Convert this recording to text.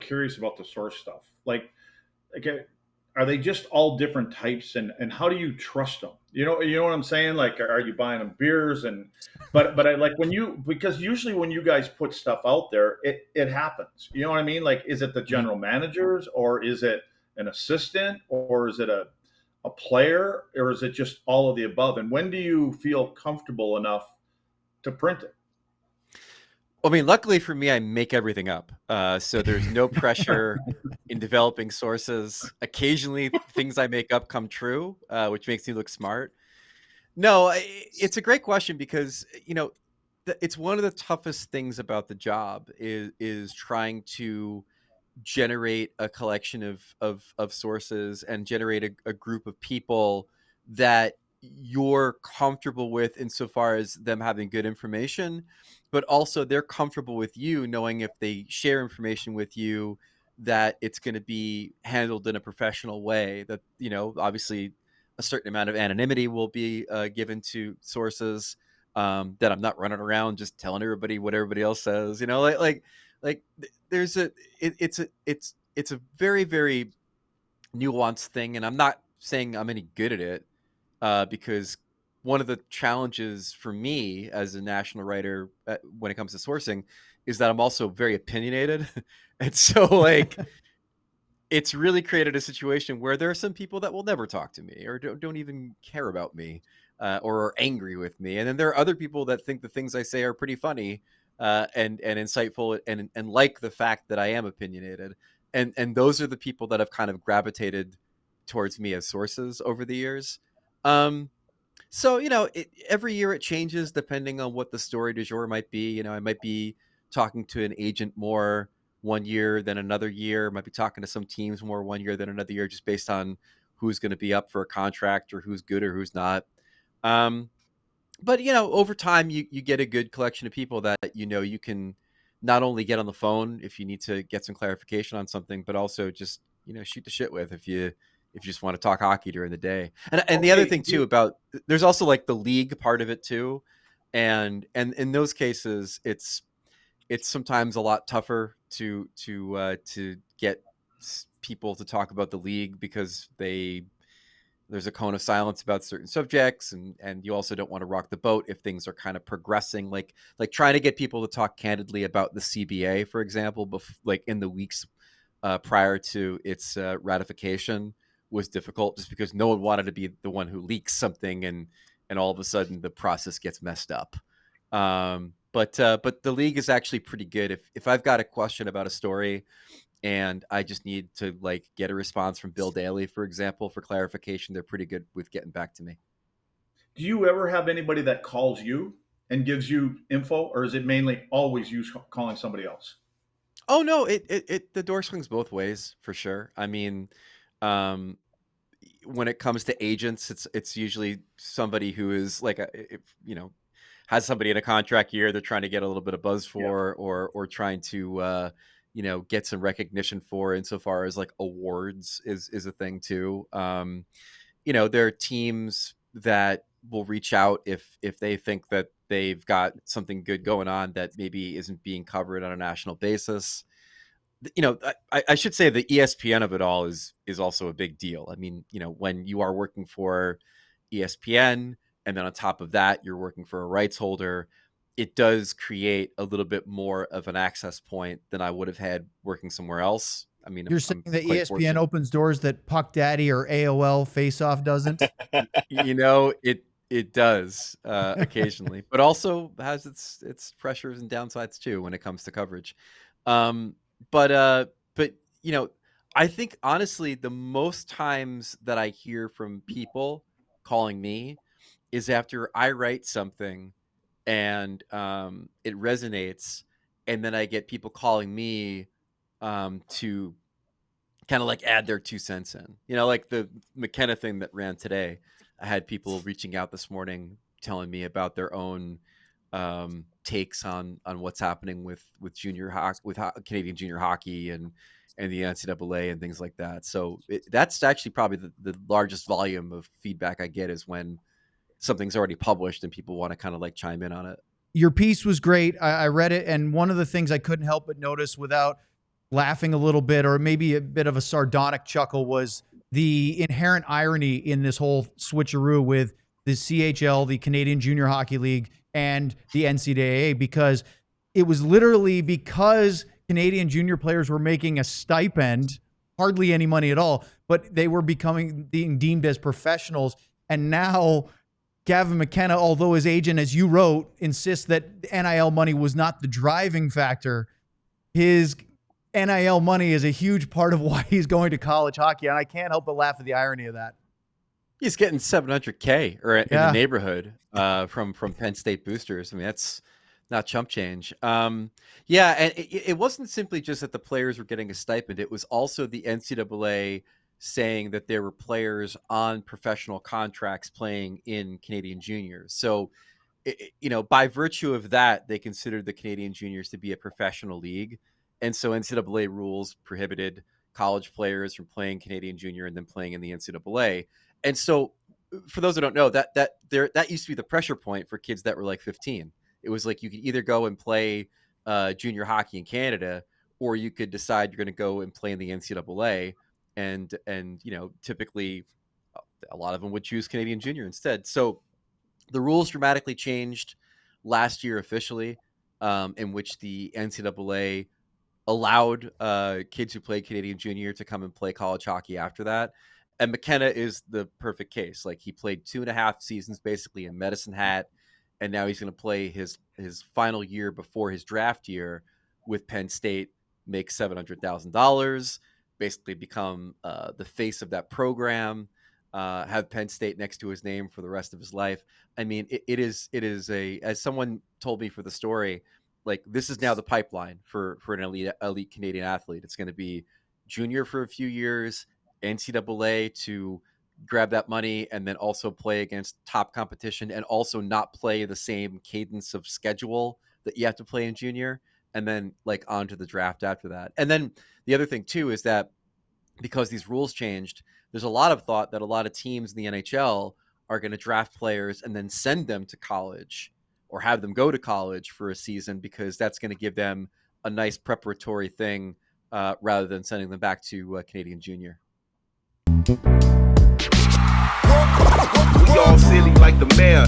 curious about the source stuff. Okay, are they just all different types, and how do you trust them? You know what I'm saying? Like, are you buying them beers? But I like because usually when you guys put stuff out there, it happens. You know what I mean? Like, is it the general managers, or is it an assistant, or is it a player, or is it just all of the above? And when do you feel comfortable enough to print it? I mean, luckily for me, I make everything up. So there's no pressure in developing sources. Occasionally, things I make up come true, which makes me look smart. No, it's a great question because, it's one of the toughest things about the job is trying to generate a collection of sources and generate a group of people that you're comfortable with insofar as them having good information, but also they're comfortable with you knowing if they share information with you that it's going to be handled in a professional way, that obviously a certain amount of anonymity will be given to sources, that I'm not running around just telling everybody what everybody else says, like there's it's a very, very nuanced thing, and I'm not saying I'm any good at it, because one of the challenges for me as a national writer, when it comes to sourcing, is that I'm also very opinionated. And so it's really created a situation where there are some people that will never talk to me or don't even care about me, or are angry with me. And then there are other people that think the things I say are pretty funny, and insightful, and like the fact that I am opinionated. And those are the people that have kind of gravitated towards me as sources over the years. So, every year it changes depending on what the story du jour might be. I might be talking to an agent more one year than another year. Might be talking to some teams more one year than another year, just based on who's going to be up for a contract or who's good or who's not. But, over time, you get a good collection of people that, you can not only get on the phone if you need to get some clarification on something, but also just, shoot the shit with if you just want to talk hockey during the day. And the other thing too about, there's also like the league part of it too. And in those cases, it's sometimes a lot tougher to get people to talk about the league because there's a cone of silence about certain subjects, and you also don't want to rock the boat if things are kind of progressing, like trying to get people to talk candidly about the CBA, for example, like in the weeks prior to its ratification, was difficult just because no one wanted to be the one who leaks something and all of a sudden the process gets messed up. But the league is actually pretty good. If I've got a question about a story and I just need to get a response from Bill Daly, for example, for clarification, they're pretty good with getting back to me. Do you ever have anybody that calls you and gives you info, or is it mainly always you calling somebody else? Oh no, the door swings both ways for sure. I mean, when it comes to agents, it's usually somebody who is has somebody in a contract year they're trying to get a little bit of buzz for, or trying to get some recognition for, insofar as like awards is a thing too. There are teams that will reach out if they think that they've got something good going on that maybe isn't being covered on a national basis. I should say the ESPN of it all is also a big deal. I mean, when you are working for ESPN and then on top of that, you're working for a rights holder, it does create a little bit more of an access point than I would have had working somewhere else. I mean, you're saying that ESPN opens doors that Puck Daddy or AOL Faceoff doesn't? It does occasionally, but also has its pressures and downsides too when it comes to coverage. But I think honestly, the most times that I hear from people calling me is after I write something and it resonates, and then I get people calling me to kind of add their 2 cents in. Like the McKenna thing that ran today. I had people reaching out this morning telling me about their own takes on what's happening with junior hockey, with Canadian junior hockey and the NCAA and things like that. So that's actually probably the largest volume of feedback I get, is when something's already published and people want to kind of chime in on it. Your piece was great. I read it, and one of the things I couldn't help but notice, without laughing a little bit, or maybe a bit of a sardonic chuckle, was the inherent irony in this whole switcheroo with the CHL, the Canadian Junior Hockey League, and the NCAA, because it was literally because Canadian junior players were making a stipend, hardly any money at all, but they were being deemed as professionals. And now Gavin McKenna, although his agent, as you wrote, insists that NIL money was not the driving factor, his NIL money is a huge part of why he's going to college hockey. And I can't help but laugh at the irony of that. He's getting $700K or in the neighborhood from Penn State boosters. I mean, that's not chump change. And it wasn't simply just that the players were getting a stipend. It was also the NCAA saying that there were players on professional contracts playing in Canadian juniors. So, by virtue of that, they considered the Canadian juniors to be a professional league. And so NCAA rules prohibited college players from playing Canadian junior and then playing in the NCAA. And so for those who don't know, that used to be the pressure point for kids that were like 15. It was like you could either go and play junior hockey in Canada, or you could decide you're going to go and play in the NCAA. And typically a lot of them would choose Canadian junior instead. So the rules dramatically changed last year officially, in which the NCAA allowed kids who played Canadian junior to come and play college hockey after that. And McKenna is the perfect case. Like, he played 2.5 seasons basically in Medicine Hat, and now he's going to play his final year before his draft year with Penn State, make $700,000, basically become the face of that program, have Penn State next to his name for the rest of his life. I mean, it is as someone told me for the story, like, this is now the pipeline for an elite Canadian athlete. It's going to be junior for a few years, NCAA to grab that money, and then also play against top competition, and also not play the same cadence of schedule that you have to play in junior, and then like on to the draft after that. And then the other thing too is that because these rules changed, there's a lot of thought that a lot of teams in the NHL are going to draft players and then send them to college, or have them go to college for a season, because that's going to give them a nice preparatory thing rather than sending them back to Canadian junior. We all silly like the mayor.